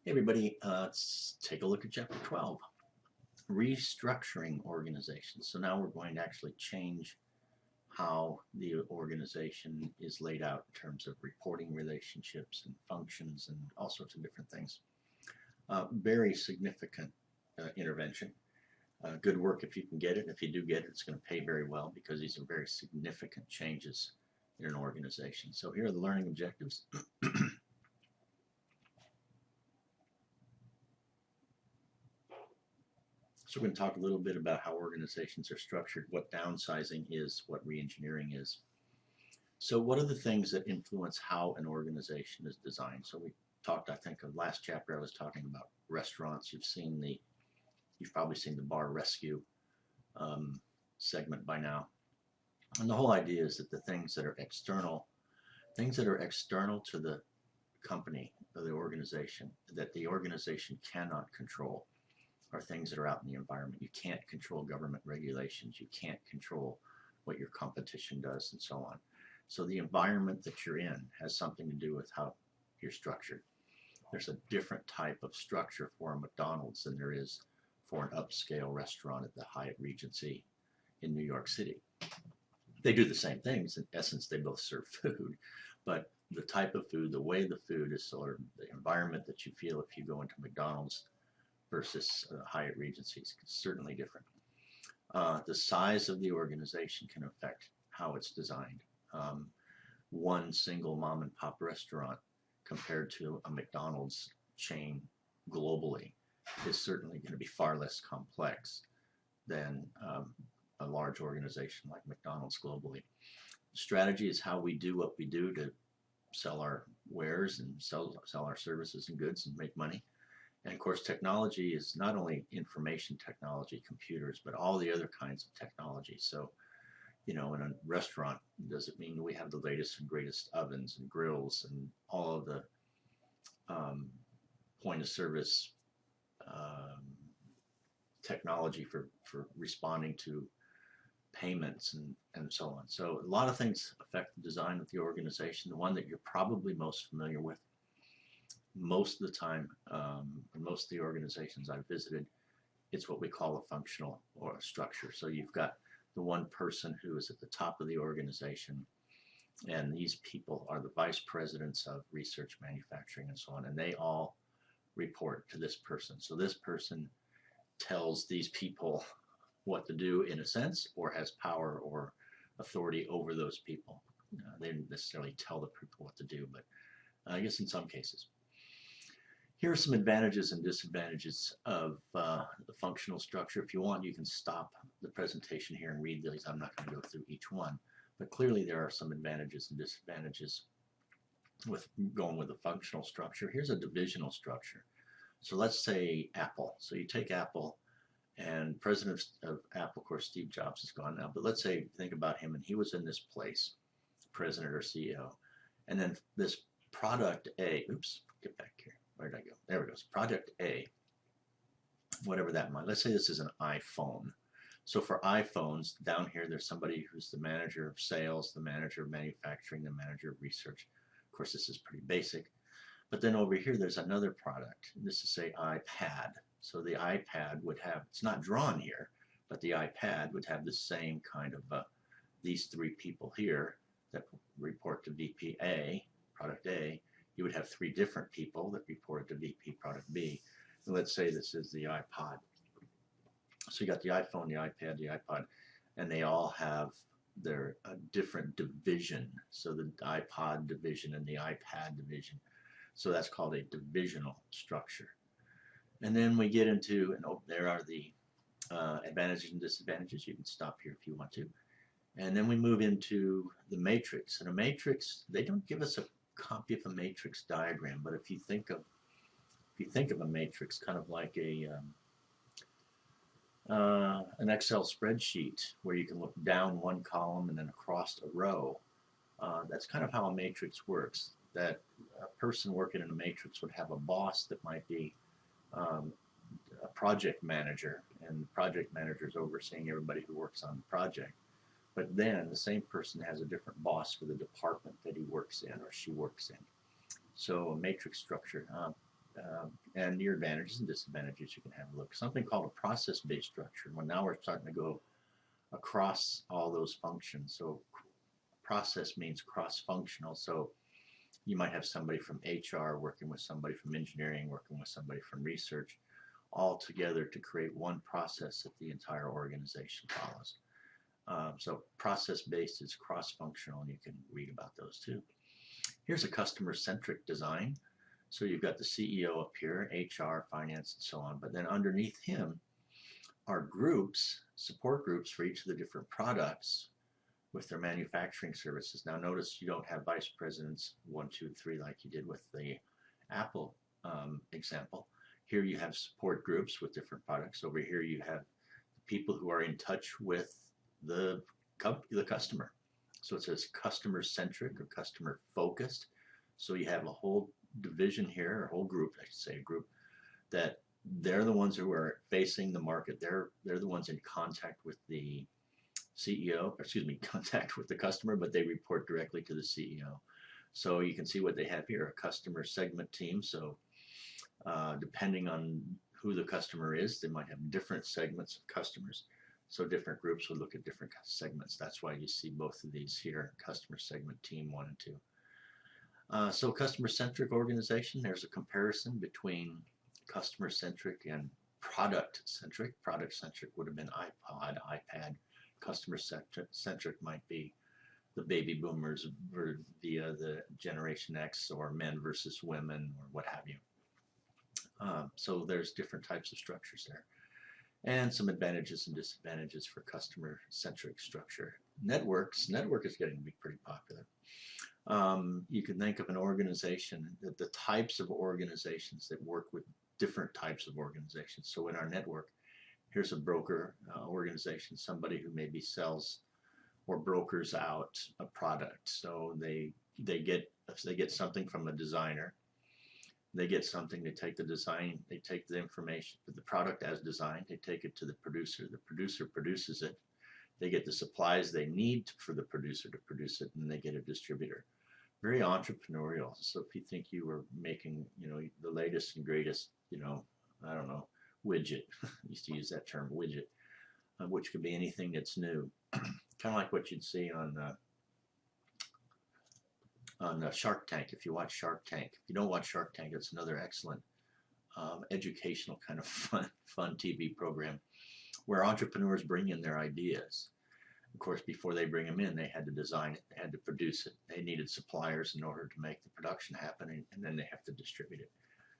Hey everybody, let's take a look at chapter 12, restructuring organizations. So now we're going to actually change how the organization is laid out in terms of reporting relationships and functions and all sorts of different things. Very significant intervention. Good work if you can get it. If you do get it, it's going to pay very well because these are very significant changes in an organization. So here are the learning objectives. So we're going to talk a little bit about how organizations are structured, what downsizing is, what reengineering is. So what are the things that influence how an organization is designed? So we talked, I think, of last chapter I was talking about restaurants. You've probably seen the bar rescue segment by now. And the whole idea is that the things that are external to the company or the organization, that the organization cannot control, are things that are out in the environment. You can't control government regulations. You can't control what your competition does and so on. So the environment that you're in has something to do with how you're structured. There's a different type of structure for a McDonald's than there is for an upscale restaurant at the Hyatt Regency in New York City. They do the same things. In essence, they both serve food, but the type of food, the way the food is sold, the environment that you feel if you go into McDonald's versus Hyatt Regency is certainly different. The size of the organization can affect how it's designed. One single mom and pop restaurant compared to a McDonald's chain globally is certainly going to be far less complex than a large organization like McDonald's globally. Strategy is how we do what we do to sell our wares and sell our services and goods and make money. And of course, technology is not only information technology, computers, but all the other kinds of technology. So, in a restaurant, does it mean we have the latest and greatest ovens and grills and all of the point of service technology for responding to payments and so on. So a lot of things affect the design of the organization. The one that you're probably most familiar with most of the time, in most of the organizations I've visited, it's what we call a functional or a structure. So you've got the one person who is at the top of the organization, and these people are the vice presidents of research, manufacturing, and so on, and they all report to this person. So this person tells these people what to do in a sense, or has power or authority over those people. They didn't necessarily tell the people what to do, but I guess in some cases. Here are some advantages and disadvantages of the functional structure. If you want, you can stop the presentation here and read these. I'm not going to go through each one, but clearly there are some advantages and disadvantages with going with a functional structure. Here's a divisional structure. So let's say Apple. So you take Apple, and president of Apple, of course, Steve Jobs is gone now, but let's say, think about him, and he was in this place, president or CEO, and then this product A, oops, get back here. Where did I go? There it goes. Project A, whatever that might. Let's say this is an iPhone. So for iPhones, down here, there's somebody who's the manager of sales, the manager of manufacturing, the manager of research. Of course, this is pretty basic. But then over here, there's another product. This is, say, iPad. So the iPad would have, it's not drawn here, but the iPad would have the same kind of, these three people here that report to VP A, product A. You would have three different people that reported to VP product B. And let's say this is the iPod. So you got the iPhone, the iPad, the iPod, and they all have their different division. So the iPod division and the iPad division. So that's called a divisional structure. And then we get into, and there are the advantages and disadvantages. You can stop here if you want to. And then we move into the matrix. And a matrix, they don't give us a copy of a matrix diagram, but if you think of a matrix kind of like an Excel spreadsheet where you can look down one column and then across a row, that's kind of how a matrix works. That a person working in a matrix would have a boss that might be a project manager, and the project manager is overseeing everybody who works on the project. But then the same person has a different boss for the department that he works in or she works in. So a matrix structure. and your advantages and disadvantages you can have a look. Something called a process-based structure. Well, now we're starting to go across all those functions. So process means cross-functional. So you might have somebody from HR working with somebody from engineering, working with somebody from research, all together to create one process that the entire organization follows. So process-based is cross-functional, and you can read about those too. Here's a customer-centric design. So you've got the CEO up here, HR, finance, and so on. But then underneath him are groups, support groups for each of the different products with their manufacturing services. Now notice you don't have vice presidents 1, 2, 3 like you did with the Apple example. Here you have support groups with different products. Over here you have people who are in touch with the customer. So it says customer centric or customer focused. So you have a whole division here, or whole group, I should say, a group that they're the ones who are facing the market. They're the ones in contact with the CEO, contact with the customer, but they report directly to the CEO. So you can see what they have here, a customer segment team. So depending on who the customer is, they might have different segments of customers. So different groups would look at different segments. That's why you see both of these here, customer segment team 1 and 2. So customer-centric organization, there's a comparison between customer-centric and product-centric. Product-centric would have been iPod, iPad. Customer-centric might be the baby boomers via the Generation X, or men versus women, or what have you. So there's different types of structures there, and some advantages and disadvantages for customer-centric structure. Network is getting to be pretty popular. You can think of an organization, the types of organizations that work with different types of organizations. So in our network, here's a broker organization, somebody who maybe sells or brokers out a product. So if they get something from a designer, they get something, they take the design, they take the information, the product as designed, they take it to the producer produces it, they get the supplies they need for the producer to produce it, and they get a distributor. Very entrepreneurial. So if you think you were making, the latest and greatest, I don't know, widget, I used to use that term, widget, which could be anything that's new, kind of like what you'd see on Shark Tank. If you watch Shark Tank, if you don't watch Shark Tank, it's another excellent educational kind of fun TV program where entrepreneurs bring in their ideas. Of course, before they bring them in, they had to design it, they had to produce it, they needed suppliers in order to make the production happen, and then they have to distribute it.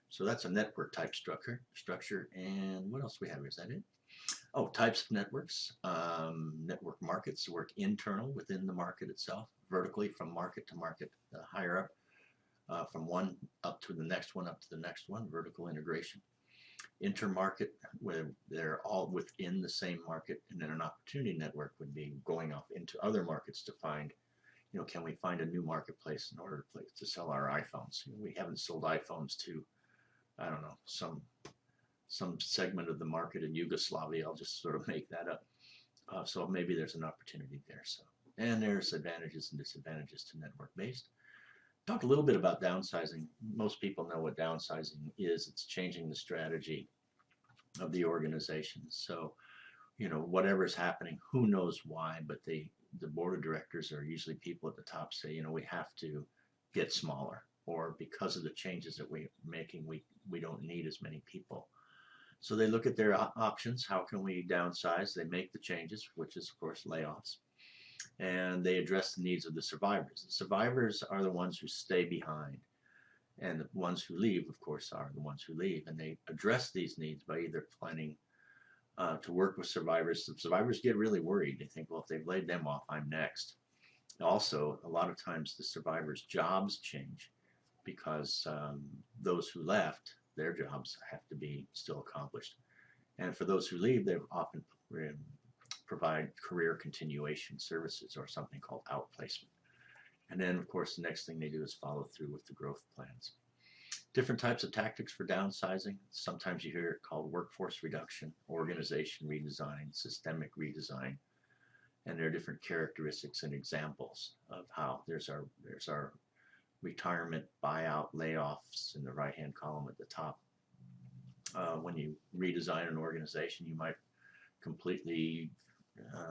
So that's a network type structure. And what else we have? Is that it? Oh, types of networks. Network markets work internal within the market itself, vertically from market to market, higher up, from one up to the next one, vertical integration. Intermarket, where they're all within the same market, and then an opportunity network would be going off into other markets to find, can we find a new marketplace in order to sell our iPhones? We haven't sold iPhones to, I don't know, some segment of the market in Yugoslavia. I'll just sort of make that up. So maybe there's an opportunity there. So, and there's advantages and disadvantages to network-based. Talk a little bit about downsizing. Most people know what downsizing is. It's changing the strategy of the organization. So, whatever's happening, who knows why, but the board of directors are usually people at the top say, we have to get smaller, or because of the changes that we're making, we don't need as many people. So they look at their options. How can we downsize? They make the changes, which is, of course, layoffs. And they address the needs of the survivors. The survivors are the ones who stay behind. And the ones who leave, of course, are the ones who leave. And they address these needs by either planning to work with survivors. The survivors get really worried. They think, well, if they've laid them off, I'm next. Also, a lot of times the survivors' jobs change because those who left, their jobs have to be still accomplished. And for those who leave, they often provide career continuation services, or something called outplacement. And then, of course, the next thing they do is follow through with the growth plans. Different types of tactics for downsizing. Sometimes you hear it called workforce reduction, organization redesign, systemic redesign. And there are different characteristics and examples of how. There's our retirement, buyout, layoffs in the right-hand column at the top. When you redesign an organization, you might completely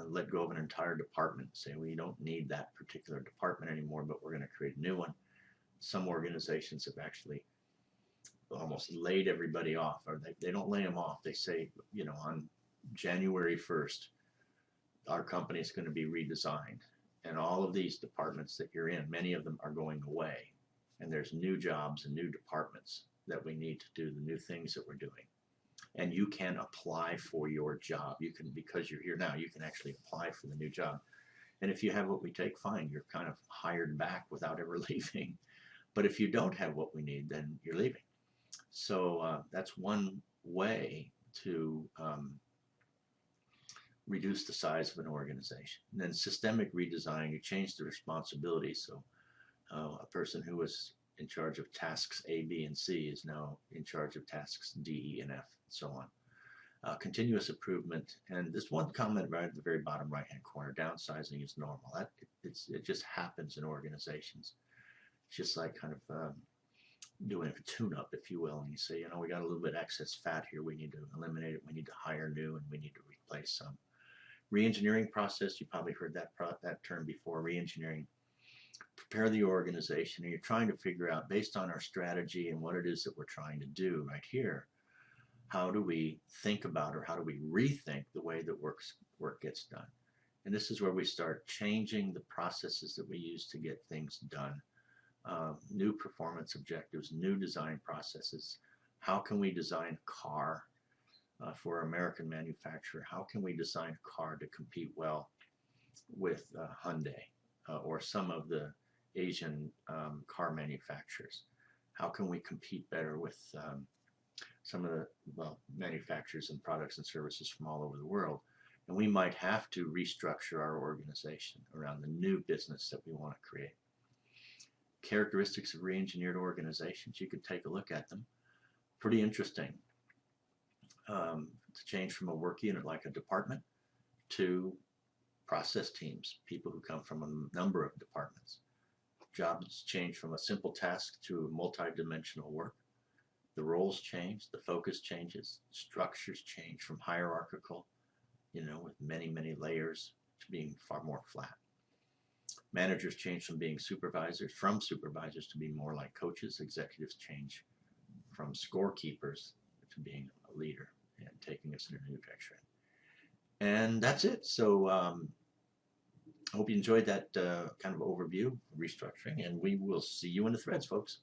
let go of an entire department. Say, we don't need that particular department anymore, but we're going to create a new one. Some organizations have actually almost laid everybody off, or they don't lay them off. They say, you know, on January 1st, our company is going to be redesigned. And all of these departments that you're in, many of them are going away. And there's new jobs and new departments that we need to do, the new things that we're doing. And you can apply for your job. You can, because you're here now, you can actually apply for the new job. And if you have what we take, fine, you're kind of hired back without ever leaving. But if you don't have what we need, then you're leaving. So that's one way to reduce the size of an organization. And then systemic redesign, you change the responsibilities. So a person who was in charge of tasks A, B, and C is now in charge of tasks D, E, and F, and so on. Continuous improvement, and this one comment right at the very bottom right-hand corner, downsizing is normal. It just happens in organizations. It's just like kind of doing a tune-up, if you will, and you say, you know, we got a little bit excess fat here, we need to eliminate it, we need to hire new, and we need to replace some. Re-engineering process, you probably heard that term before, re-engineering. Prepare the organization, and you're trying to figure out, based on our strategy and what it is that we're trying to do right here, how do we think about, or how do we rethink the way that work gets done? And this is where we start changing the processes that we use to get things done. New performance objectives, new design processes. How can we design a car for an American manufacturer? How can we design a car to compete well with Hyundai or some of the Asian car manufacturers? How can we compete better with some of the manufacturers and products and services from all over the world? And we might have to restructure our organization around the new business that we want to create. Characteristics of re-engineered organizations, you could take a look at them. Pretty interesting. To change from a work unit like a department to process teams, people who come from a number of departments. Jobs change from a simple task to multi-dimensional work. The roles change, the focus changes, structures change from hierarchical, you know, with many, many layers, to being far more flat. Managers change from being supervisors to being more like coaches. Executives change from scorekeepers to being a leader and taking us in a new direction. And that's it. So I hope you enjoyed that kind of overview of restructuring, and we will see you in the threads, folks.